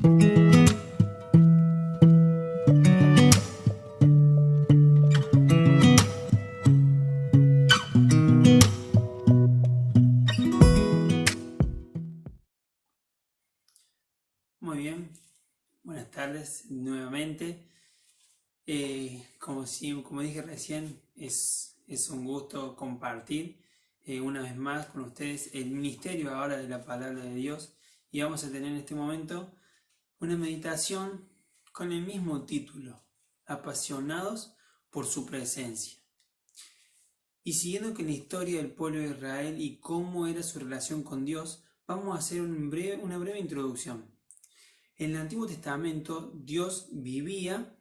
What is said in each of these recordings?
Muy bien, buenas tardes nuevamente. Como dije recién, es un gusto compartir una vez más con ustedes el ministerio ahora de la palabra de Dios, y vamos a tener en este momento una meditación con el mismo título: Apasionados por su presencia. Y siguiendo con la historia del pueblo de Israel y cómo era su relación con Dios, vamos a hacer una breve introducción. En el Antiguo Testamento, Dios vivía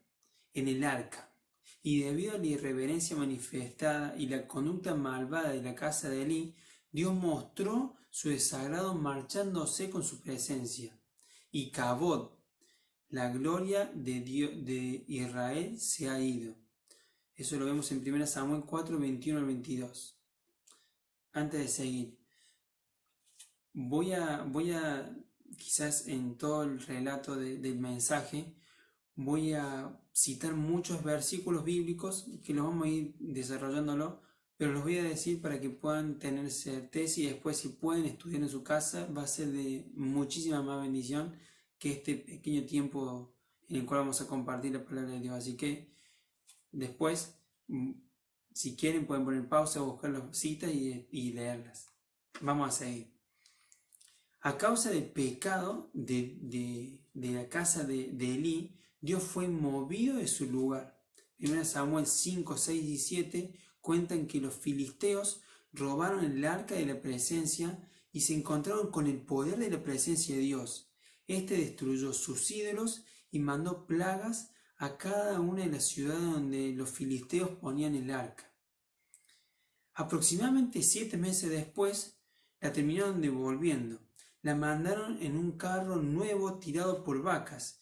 en el arca, y debido a la irreverencia manifestada y la conducta malvada de la casa de Elí, Dios mostró su desagrado marchándose con su presencia. Y Kabod, la gloria de Israel, se ha ido. Eso lo vemos en 1 Samuel 4, 21 al 22. Antes de seguir, voy a quizás en todo el relato del mensaje, voy a citar muchos versículos bíblicos que los vamos a ir desarrollándolo, pero los voy a decir para que puedan tener certeza, y después, si pueden estudiar en su casa, va a ser de muchísima más bendición que este pequeño tiempo en el cual vamos a compartir la palabra de Dios. Así que después, si quieren, pueden poner pausa, buscar las citas y leerlas. Vamos a seguir. A causa del pecado de la casa de Elí, Dios fue movido de su lugar. 1 Samuel 5, 6 y 7 cuentan que los filisteos robaron el arca de la presencia y se encontraron con el poder de la presencia de Dios. Este destruyó sus ídolos y mandó plagas a cada una de las ciudades donde los filisteos ponían el arca. Aproximadamente 7 meses después, la terminaron devolviendo. La mandaron en un carro nuevo tirado por vacas,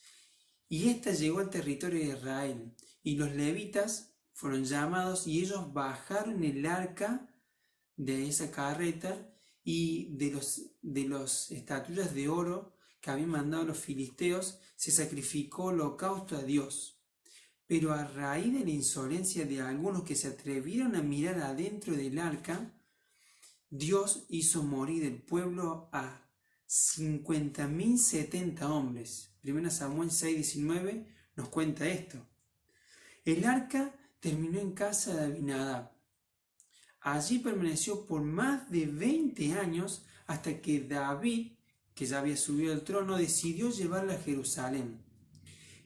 y ésta llegó al territorio de Israel, y los levitas fueron llamados, y ellos bajaron el arca de esa carreta y de los estatuillas de oro que habían mandado los filisteos. Se sacrificó holocausto a Dios. Pero a raíz de la insolencia de algunos que se atrevieron a mirar adentro del arca, Dios hizo morir del pueblo a 50.070 hombres. 1 Samuel 6:19 nos cuenta esto. El arca terminó en casa de Abinadab. Allí permaneció por más de 20 años hasta que David, que ya había subido al trono, decidió llevarla a Jerusalén.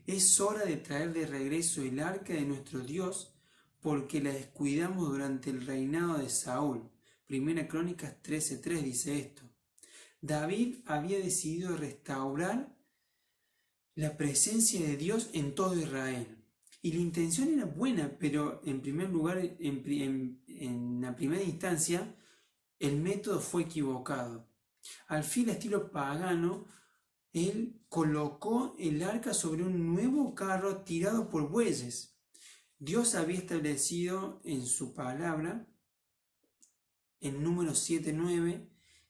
Es hora de traer de regreso el arca de nuestro Dios, porque la descuidamos durante el reinado de Saúl. 1 Crónicas 13:3 dice esto. David había decidido restaurar la presencia de Dios en todo Israel. Y la intención era buena, pero en primer lugar, en la primera instancia, el método fue equivocado. Al fin, estilo pagano, él colocó el arca sobre un nuevo carro tirado por bueyes. Dios había establecido en su palabra, en Números 7:9,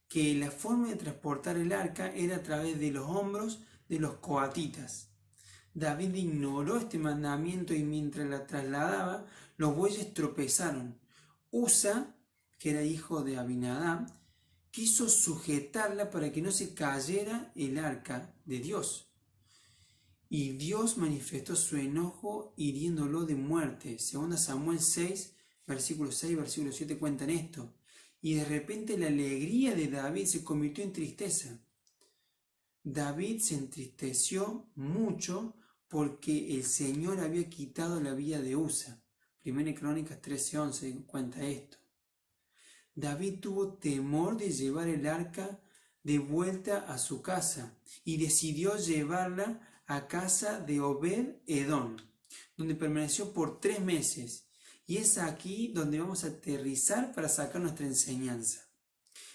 que la forma de transportar el arca era a través de los hombros de los coatitas. David ignoró este mandamiento, y mientras la trasladaba, los bueyes tropezaron. Usa, que era hijo de Abinadab, quiso sujetarla para que no se cayera el arca de Dios. Y Dios manifestó su enojo hiriéndolo de muerte. 2 Samuel 6, versículo 6 y versículo 7 cuentan esto. Y de repente la alegría de David se convirtió en tristeza. David se entristeció mucho porque el Señor había quitado la vida de Usa. 1 Crónicas 13:11 cuenta esto. David tuvo temor de llevar el arca de vuelta a su casa y decidió llevarla a casa de Obed-Edom, donde permaneció por 3 meses. Y es aquí donde vamos a aterrizar para sacar nuestra enseñanza.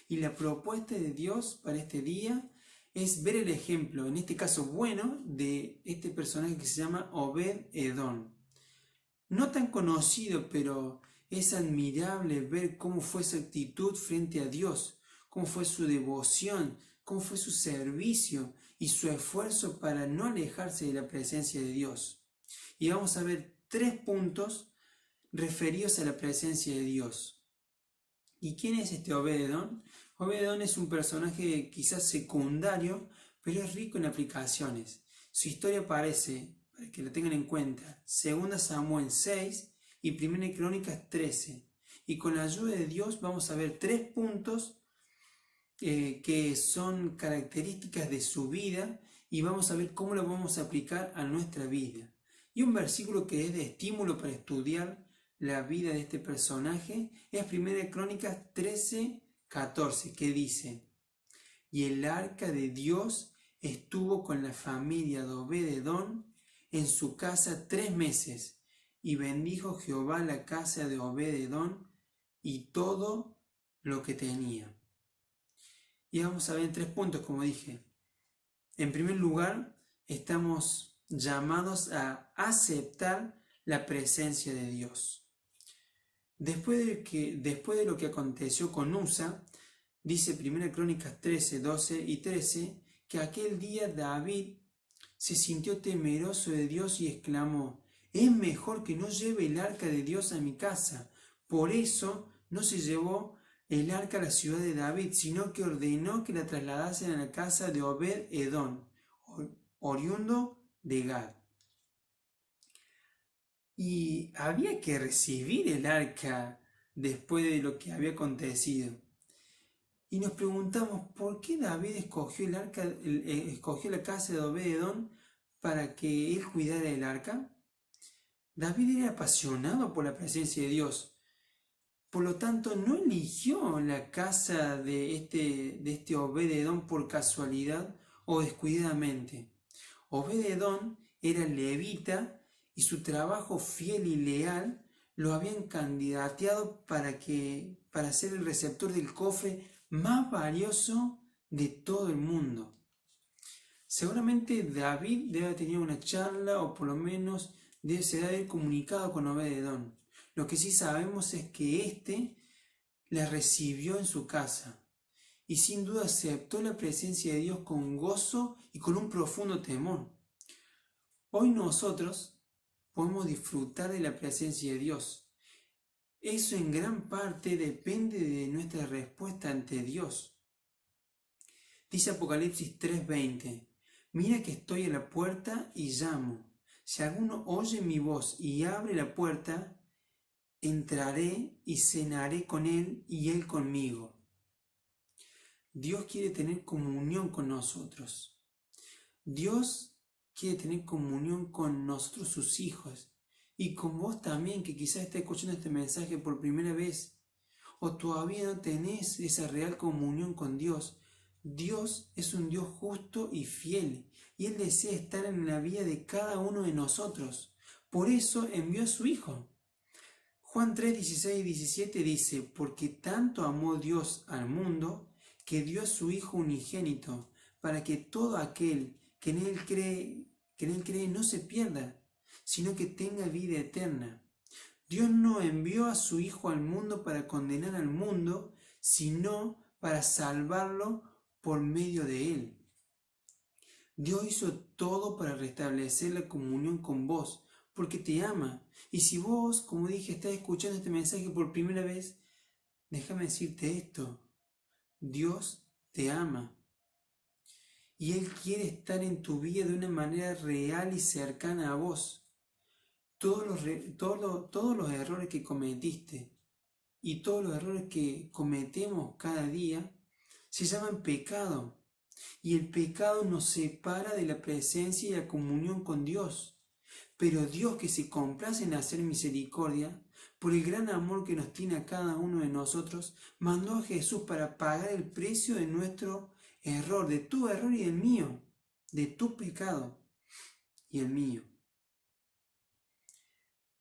Y la propuesta de Dios para este día es ver el ejemplo, en este caso bueno, de este personaje que se llama Obed-Edom. No tan conocido, pero es admirable ver cómo fue su actitud frente a Dios, cómo fue su devoción, cómo fue su servicio y su esfuerzo para no alejarse de la presencia de Dios. Y vamos a ver 3 puntos referidos a la presencia de Dios. ¿Y quién es este Obed-Edom? Obed-Edom es un personaje quizás secundario, pero es rico en aplicaciones. Su historia aparece, para que lo tengan en cuenta, 2 Samuel 6 y 1 Crónicas 13. Y con la ayuda de Dios vamos a ver 3 puntos que son características de su vida y vamos a ver cómo lo vamos a aplicar a nuestra vida. Y un versículo que es de estímulo para estudiar la vida de este personaje es 1 Crónicas 13, 14, que dice: y el arca de Dios estuvo con la familia de Obed-Edom en su casa 3 meses, y bendijo Jehová la casa de Obed-Edom y todo lo que tenía. Y vamos a ver 3 puntos, como dije. En primer lugar, estamos llamados a aceptar la presencia de Dios. Después de lo que aconteció con Usa, dice 1 Crónicas 13, 12 y 13, que aquel día David se sintió temeroso de Dios y exclamó: es mejor que no lleve el arca de Dios a mi casa. Por eso no se llevó el arca a la ciudad de David, sino que ordenó que la trasladasen a la casa de Obed-Edom, oriundo de Gad. Y había que recibir el arca después de lo que había acontecido. Y nos preguntamos, ¿por qué David escogió escogió la casa de Obed-Edom para que él cuidara el arca? David era apasionado por la presencia de Dios. Por lo tanto, no eligió la casa de este Obed-Edom por casualidad o descuidadamente. Obed-Edom era levita y su trabajo fiel y leal lo habían candidateado para ser el receptor del cofre más valioso de todo el mundo. Seguramente David debe haber tenido una charla o por lo menos se debe haber comunicado con Obed-Edom. Lo que sí sabemos es que éste la recibió en su casa y sin duda aceptó la presencia de Dios con gozo y con un profundo temor. Hoy nosotros podemos disfrutar de la presencia de Dios. Eso en gran parte depende de nuestra respuesta ante Dios. Dice Apocalipsis 3:20: mira que estoy a la puerta y llamo. Si alguno oye mi voz y abre la puerta, entraré y cenaré con él y él conmigo. Dios quiere tener comunión con nosotros. Dios quiere tener comunión con nosotros, sus hijos, y con vos también, que quizás estés escuchando este mensaje por primera vez, o todavía no tenés esa real comunión con Dios. Dios es un Dios justo y fiel, y Él desea estar en la vida de cada uno de nosotros. Por eso envió a su Hijo. Juan 3, 16 y 17 dice: porque tanto amó Dios al mundo, que dio a su Hijo unigénito, para que todo aquel que en Él cree no se pierda, sino que tenga vida eterna. Dios no envió a su Hijo al mundo para condenar al mundo, sino para salvarlo por medio de Él. Dios hizo todo para restablecer la comunión con vos, porque te ama. Y si vos, como dije, estás escuchando este mensaje por primera vez, déjame decirte esto: Dios te ama. Y Él quiere estar en tu vida de una manera real y cercana a vos. Todos los errores que cometiste y todos los errores que cometemos cada día se llaman pecado. Y el pecado nos separa de la presencia y la comunión con Dios. Pero Dios, que se complace en hacer misericordia, por el gran amor que nos tiene a cada uno de nosotros, mandó a Jesús para pagar el precio de nuestro error, de tu error y el mío, de tu pecado y el mío.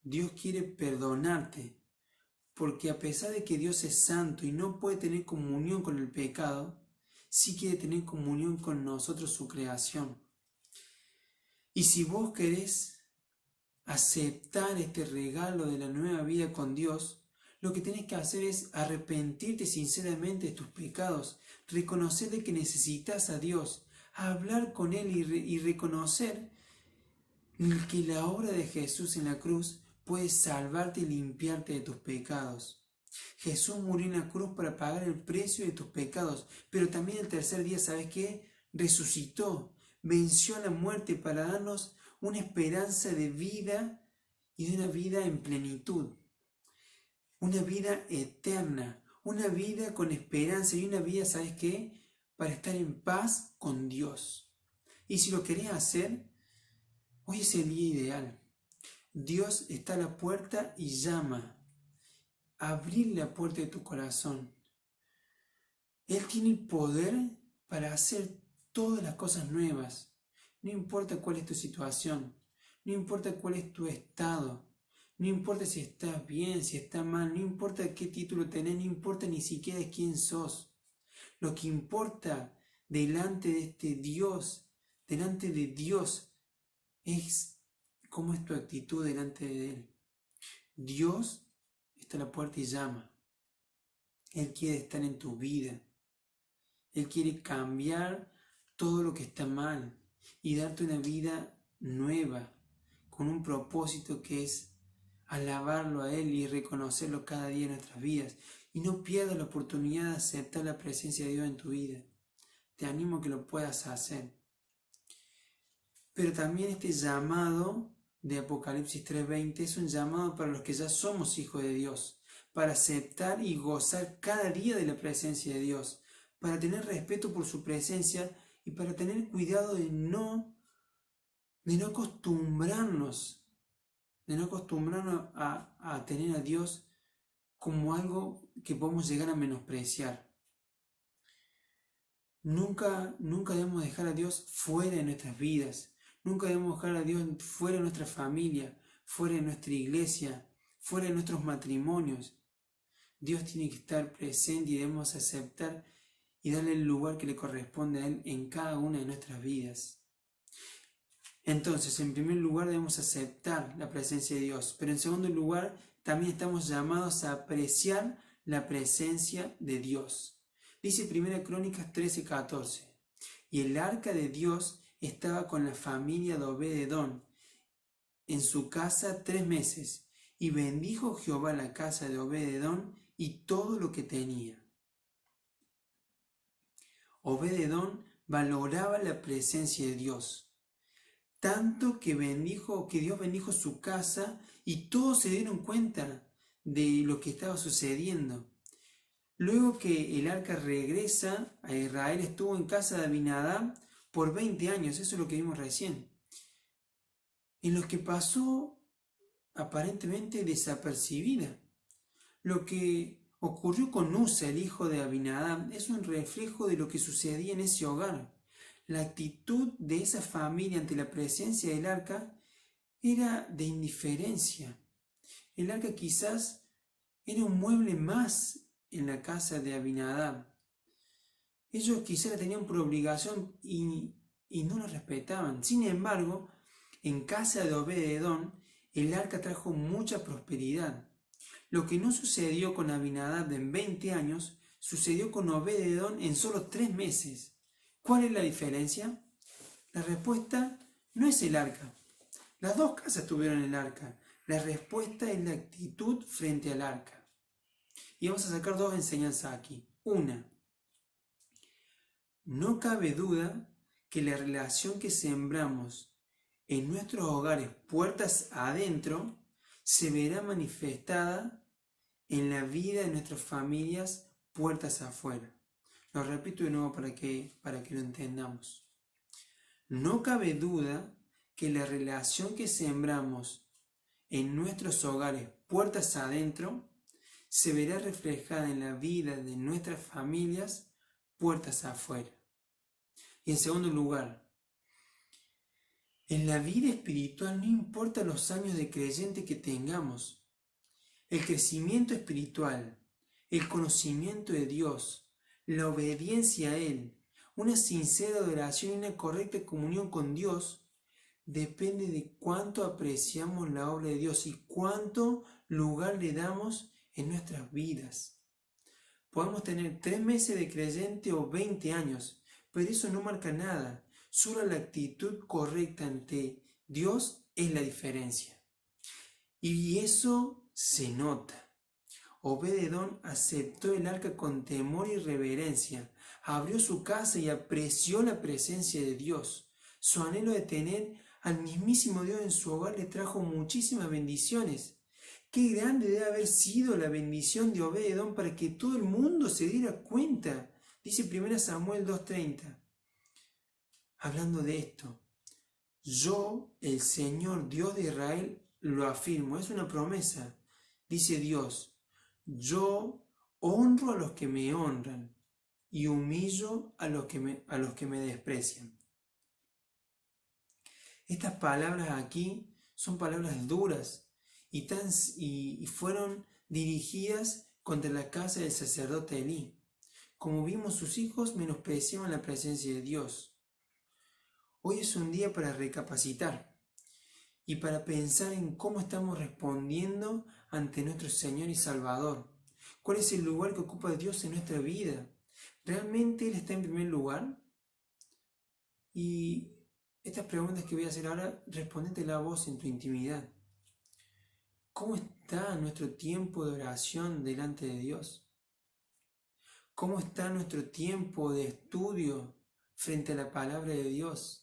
Dios quiere perdonarte, porque a pesar de que Dios es santo y no puede tener comunión con el pecado, sí quiere tener comunión con nosotros, su creación. Y si vos querés aceptar este regalo de la nueva vida con Dios, Lo que tenés que hacer es arrepentirte sinceramente de tus pecados, reconocer de que necesitas a Dios, hablar con Él y reconocer que la obra de Jesús en la cruz puede salvarte y limpiarte de tus pecados. Jesús murió en la cruz para pagar el precio de tus pecados, pero también el tercer día, ¿sabes qué? Resucitó, venció a la muerte para darnos una esperanza de vida y de una vida en plenitud, una vida eterna, una vida con esperanza y una vida, ¿sabes qué? Para estar en paz con Dios. Y si lo querés hacer, hoy es el día ideal. Dios está a la puerta y llama. Abrir la puerta de tu corazón. Él tiene el poder para hacer todas las cosas nuevas. No importa cuál es tu situación, no importa cuál es tu estado, no importa si estás bien, si estás mal, no importa qué título tenés, no importa ni siquiera quién sos. Lo que importa delante de este Dios, delante de Dios, es cómo es tu actitud delante de Él. Dios está a la puerta y llama. Él quiere estar en tu vida. Él quiere cambiar todo lo que está mal y darte una vida nueva, con un propósito que es alabarlo a Él y reconocerlo cada día en nuestras vidas. Y no pierdas la oportunidad de aceptar la presencia de Dios en tu vida. Te animo a que lo puedas hacer. Pero también este llamado de Apocalipsis 3:20 es un llamado para los que ya somos hijos de Dios, para aceptar y gozar cada día de la presencia de Dios, para tener respeto por su presencia y para tener cuidado de no acostumbrarnos, a tener a Dios como algo que podemos llegar a menospreciar. Nunca debemos dejar a Dios fuera de nuestras vidas. Nunca debemos dejar a Dios fuera de nuestra familia, fuera de nuestra iglesia, fuera de nuestros matrimonios. Dios tiene que estar presente y debemos aceptar y darle el lugar que le corresponde a Él en cada una de nuestras vidas. Entonces, en primer lugar debemos aceptar la presencia de Dios, pero en segundo lugar también estamos llamados a apreciar la presencia de Dios. Dice 1 Crónicas 13:14, y el arca de Dios estaba con la familia de Obed-edom en su casa 3 meses, y bendijo Jehová la casa de Obed-edom y todo lo que tenía. Obed-edom valoraba la presencia de Dios, tanto que Dios bendijo su casa y todos se dieron cuenta de lo que estaba sucediendo. Luego que el arca regresa a Israel, estuvo en casa de Abinadab por 20 años, eso es lo que vimos recién, en los que pasó aparentemente desapercibida. Lo que ocurrió con Uza, el hijo de Abinadab, es un reflejo de lo que sucedía en ese hogar. La actitud de esa familia ante la presencia del arca era de indiferencia. El arca quizás era un mueble más en la casa de Abinadab. Ellos quizás la tenían por obligación y no la respetaban. Sin embargo, en casa de Obed-edom, el arca trajo mucha prosperidad. Lo que no sucedió con Abinadab en 20 años, sucedió con Obed-edom en solo 3 meses. ¿Cuál es la diferencia? La respuesta no es el arca. Las dos casas tuvieron el arca. La respuesta es la actitud frente al arca. Y vamos a sacar 2 enseñanzas aquí. Una, no cabe duda que la relación que sembramos en nuestros hogares puertas adentro se verá manifestada en la vida de nuestras familias puertas afuera. Lo repito de nuevo para que lo entendamos. No cabe duda que la relación que sembramos en nuestros hogares puertas adentro se verá reflejada en la vida de nuestras familias puertas afuera. Y en segundo lugar, en la vida espiritual no importa los años de creyente que tengamos, el crecimiento espiritual, el conocimiento de Dios, la obediencia a Él, una sincera adoración y una correcta comunión con Dios depende de cuánto apreciamos la obra de Dios y cuánto lugar le damos en nuestras vidas. Podemos tener 3 meses de creyente o 20 años, pero eso no marca nada. Solo la actitud correcta ante Dios es la diferencia. Y eso se nota. Obed-edom aceptó el arca con temor y reverencia, abrió su casa y apreció la presencia de Dios. Su anhelo de tener al mismísimo Dios en su hogar le trajo muchísimas bendiciones. Qué grande debe haber sido la bendición de Obed-edom para que todo el mundo se diera cuenta. Dice 1 Samuel 2:30. Hablando de esto, yo, el Señor Dios de Israel, lo afirmo. Es una promesa. Dice Dios, yo honro a los que me honran y humillo a los que me desprecian. Estas palabras aquí son palabras duras y fueron dirigidas contra la casa del sacerdote Elí. Como vimos, sus hijos menospreciaban la presencia de Dios. Hoy es un día para recapacitar y para pensar en cómo estamos respondiendo ante nuestro Señor y Salvador. ¿Cuál es el lugar que ocupa Dios en nuestra vida? ¿Realmente Él está en primer lugar? Y estas preguntas que voy a hacer ahora, respóndetela a vos en tu intimidad. ¿Cómo está nuestro tiempo de oración delante de Dios? ¿Cómo está nuestro tiempo de estudio frente a la palabra de Dios?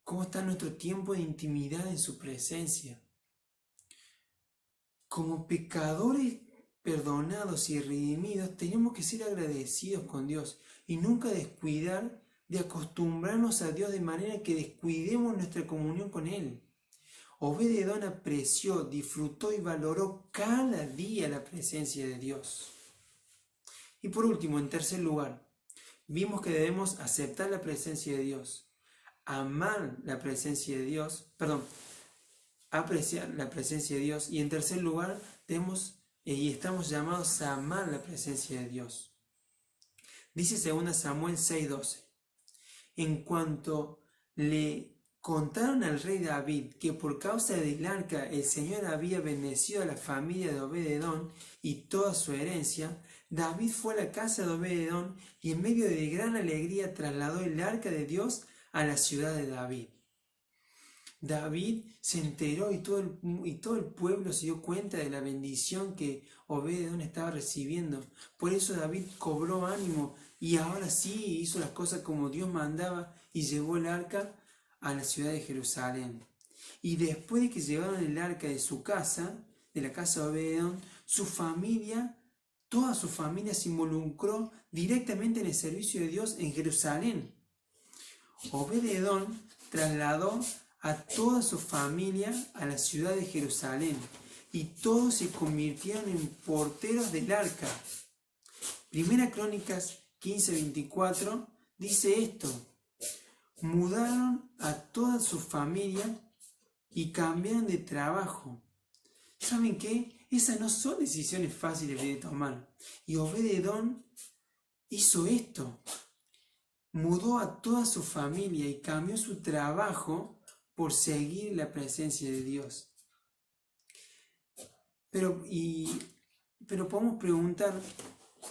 ¿Cómo está nuestro tiempo de intimidad en su presencia? Como pecadores perdonados y redimidos, tenemos que ser agradecidos con Dios y nunca descuidar de acostumbrarnos a Dios de manera que descuidemos nuestra comunión con Él. Obed-edom apreció, disfrutó y valoró cada día la presencia de Dios. Y por último, en tercer lugar, vimos que debemos aceptar la presencia de Dios, amar la presencia de Dios, apreciar la presencia de Dios, y en tercer lugar estamos llamados a amar la presencia de Dios. Dice 2 Samuel 6:12, en cuanto le contaron al rey David que por causa del arca el Señor había bendecido a la familia de Obed-edom y toda su herencia, David fue a la casa de Obed-edom y en medio de gran alegría trasladó el arca de Dios a la ciudad de David. David se enteró y todo el pueblo se dio cuenta de la bendición que Obed-edom estaba recibiendo. Por eso David cobró ánimo y ahora sí hizo las cosas como Dios mandaba y llevó el arca a la ciudad de Jerusalén. Y después de que llevaron el arca de su casa, de la casa de Obed-edom, toda su familia se involucró directamente en el servicio de Dios en Jerusalén. Obed-edom trasladó a toda su familia a la ciudad de Jerusalén y todos se convirtieron en porteros del arca. Primera Crónicas 15:24 dice esto: mudaron a toda su familia y cambiaron de trabajo. ¿Saben qué? Esas no son decisiones fáciles de tomar. Y Obed-edom hizo esto. Mudó a toda su familia y cambió su trabajo por seguir la presencia de Dios. Pero podemos preguntar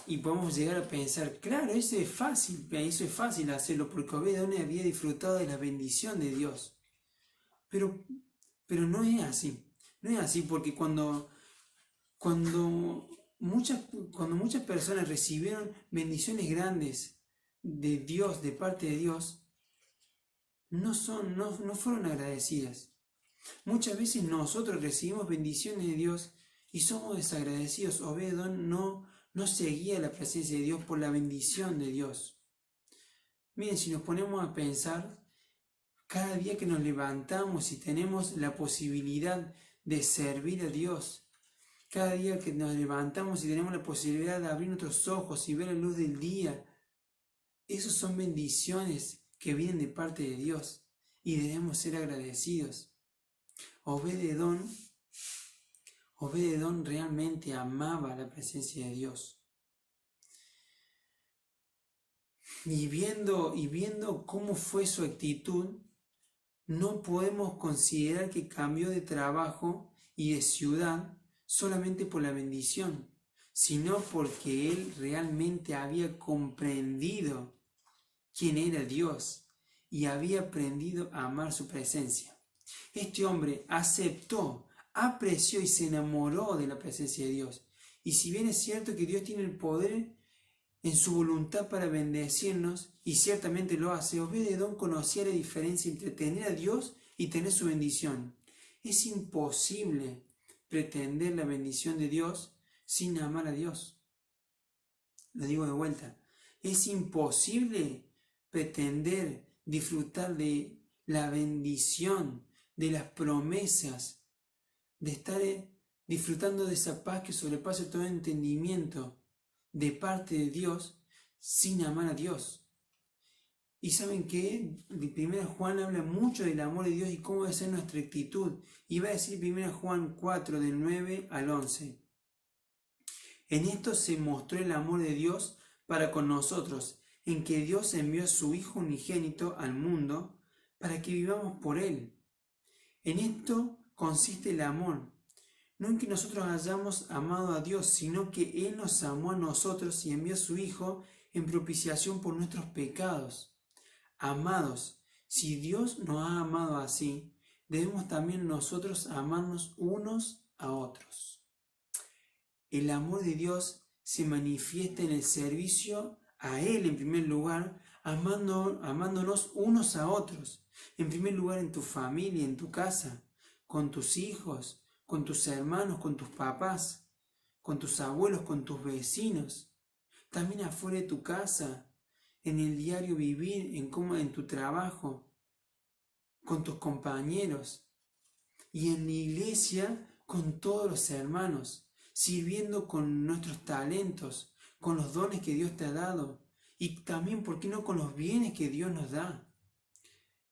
y podemos llegar a pensar, claro, eso es fácil hacerlo porque Obed-edom había disfrutado de la bendición de Dios. Pero no es así. No es así porque cuando muchas personas recibieron bendiciones grandes de Dios, de parte de Dios, no fueron agradecidas. Muchas veces nosotros recibimos bendiciones de Dios y somos desagradecidos. Obed-edom no seguía la presencia de Dios por la bendición de Dios. Miren, si nos ponemos a pensar, cada día que nos levantamos y tenemos la posibilidad de servir a Dios, cada día que nos levantamos y tenemos la posibilidad de abrir nuestros ojos y ver la luz del día, esas son bendiciones que vienen de parte de Dios y debemos ser agradecidos. Obed-edom realmente amaba la presencia de Dios. Y viendo cómo fue su actitud, no podemos considerar que cambió de trabajo y de ciudad solamente por la bendición, sino porque él realmente había comprendido quién era Dios y había aprendido a amar su presencia. Este hombre aceptó, apreció y se enamoró de la presencia de Dios. Y si bien es cierto que Dios tiene el poder en su voluntad para bendecirnos, y ciertamente lo hace, Obed-Edom conocía la diferencia entre tener a Dios y tener su bendición. Es imposible pretender la bendición de Dios sin amar a Dios. Lo digo de vuelta. Es imposible pretender disfrutar de la bendición, de las promesas, de estar disfrutando de esa paz que sobrepasa todo entendimiento de parte de Dios sin amar a Dios. Y saben que 1 Juan habla mucho del amor de Dios y cómo debe ser nuestra actitud. Y va a decir 1 Juan 4 del 9 al 11. En esto se mostró el amor de Dios para con nosotros, en que Dios envió a su Hijo unigénito al mundo para que vivamos por Él. En esto consiste el amor, no en que nosotros hayamos amado a Dios, sino que Él nos amó a nosotros y envió a su Hijo en propiciación por nuestros pecados. Amados, si Dios nos ha amado así, debemos también nosotros amarnos unos a otros. El amor de Dios se manifiesta en el servicio a Él en primer lugar, amándonos unos a otros. En primer lugar en tu familia, en tu casa, con tus hijos, con tus hermanos, con tus papás, con tus abuelos, con tus vecinos. También afuera de tu casa, en el diario vivir, en tu trabajo, con tus compañeros. Y en la iglesia con todos los hermanos, sirviendo con nuestros talentos, con los dones que Dios te ha dado y también, ¿por qué no?, con los bienes que Dios nos da.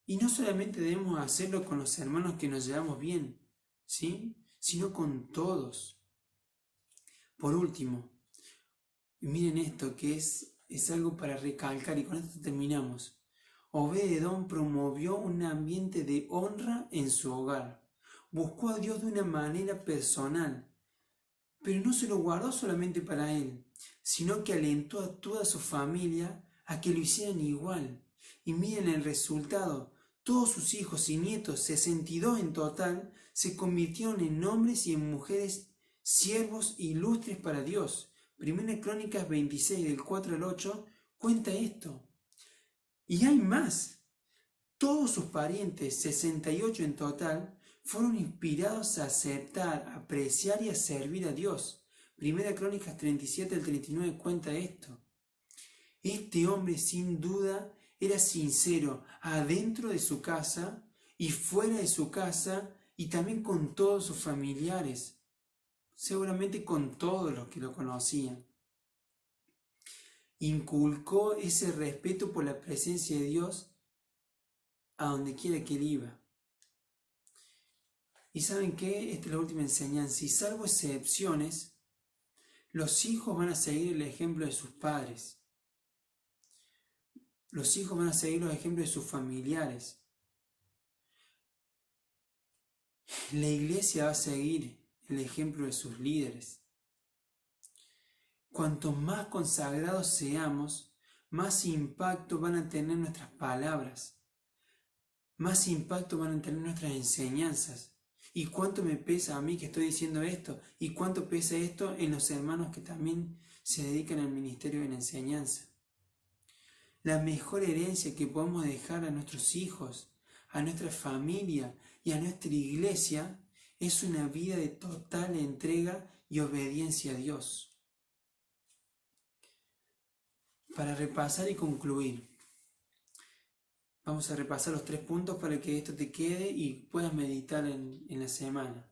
Y no solamente debemos hacerlo con los hermanos que nos llevamos bien, ¿sí?, sino con todos. Por último, miren esto que es algo para recalcar y con esto terminamos. Obed-Edom promovió un ambiente de honra en su hogar. Buscó a Dios de una manera personal, pero no se lo guardó solamente para él, sino que alentó a toda su familia a que lo hicieran igual. Y miren el resultado. Todos sus hijos y nietos, 62 en total, se convirtieron en hombres y en mujeres siervos ilustres para Dios. Primera Crónicas 26 del 4 al 8 cuenta esto. Y hay más. Todos sus parientes, 68 en total, fueron inspirados a aceptar, a apreciar y a servir a Dios. Primera Crónicas 37 al 39 cuenta esto. Este hombre sin duda era sincero adentro de su casa y fuera de su casa y también con todos sus familiares, seguramente con todos los que lo conocían. Inculcó ese respeto por la presencia de Dios a donde quiera que él iba. ¿Y saben qué? Esta es la última enseñanza. Y salvo excepciones, los hijos van a seguir el ejemplo de sus padres. Los hijos van a seguir los ejemplos de sus familiares. La iglesia va a seguir el ejemplo de sus líderes. Cuanto más consagrados seamos, más impacto van a tener nuestras palabras, más impacto van a tener nuestras enseñanzas. ¿Y cuánto me pesa a mí que estoy diciendo esto? ¿Y cuánto pesa esto en los hermanos que también se dedican al ministerio de la enseñanza? La mejor herencia que podemos dejar a nuestros hijos, a nuestra familia y a nuestra iglesia es una vida de total entrega y obediencia a Dios. Para repasar y concluir, vamos a repasar los 3 puntos para que esto te quede y puedas meditar en la semana.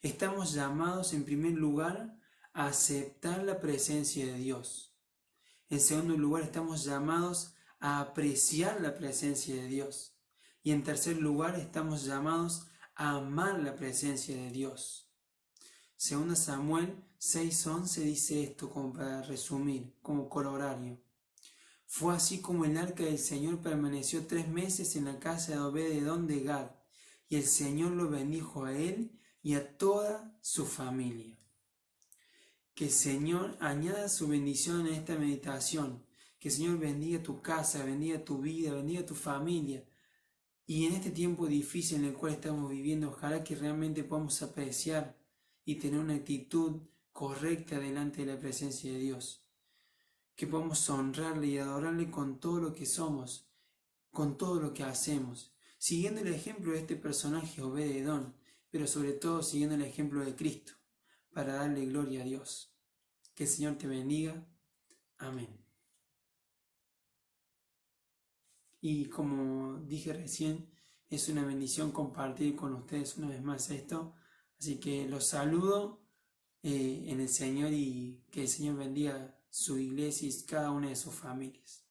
Estamos llamados en primer lugar a aceptar la presencia de Dios. En segundo lugar, estamos llamados a apreciar la presencia de Dios. Y en tercer lugar, estamos llamados a amar la presencia de Dios. 2 Samuel 6:11 dice esto, como para resumir, como corolario. Fue así como el arca del Señor permaneció 3 meses en la casa de Obed-Edom de Gad, y el Señor lo bendijo a él y a toda su familia. Que el Señor añada su bendición en esta meditación. Que el Señor bendiga tu casa, bendiga tu vida, bendiga tu familia. Y en este tiempo difícil en el cual estamos viviendo, ojalá que realmente podamos apreciar y tener una actitud correcta delante de la presencia de Dios. Que podamos honrarle y adorarle con todo lo que somos, con todo lo que hacemos, siguiendo el ejemplo de este personaje Obed-Edom, pero sobre todo siguiendo el ejemplo de Cristo, para darle gloria a Dios. Que el Señor te bendiga. Amén. Y como dije recién, es una bendición compartir con ustedes una vez más esto. Así que los saludo en el Señor y que el Señor bendiga su iglesia y cada una de sus familias.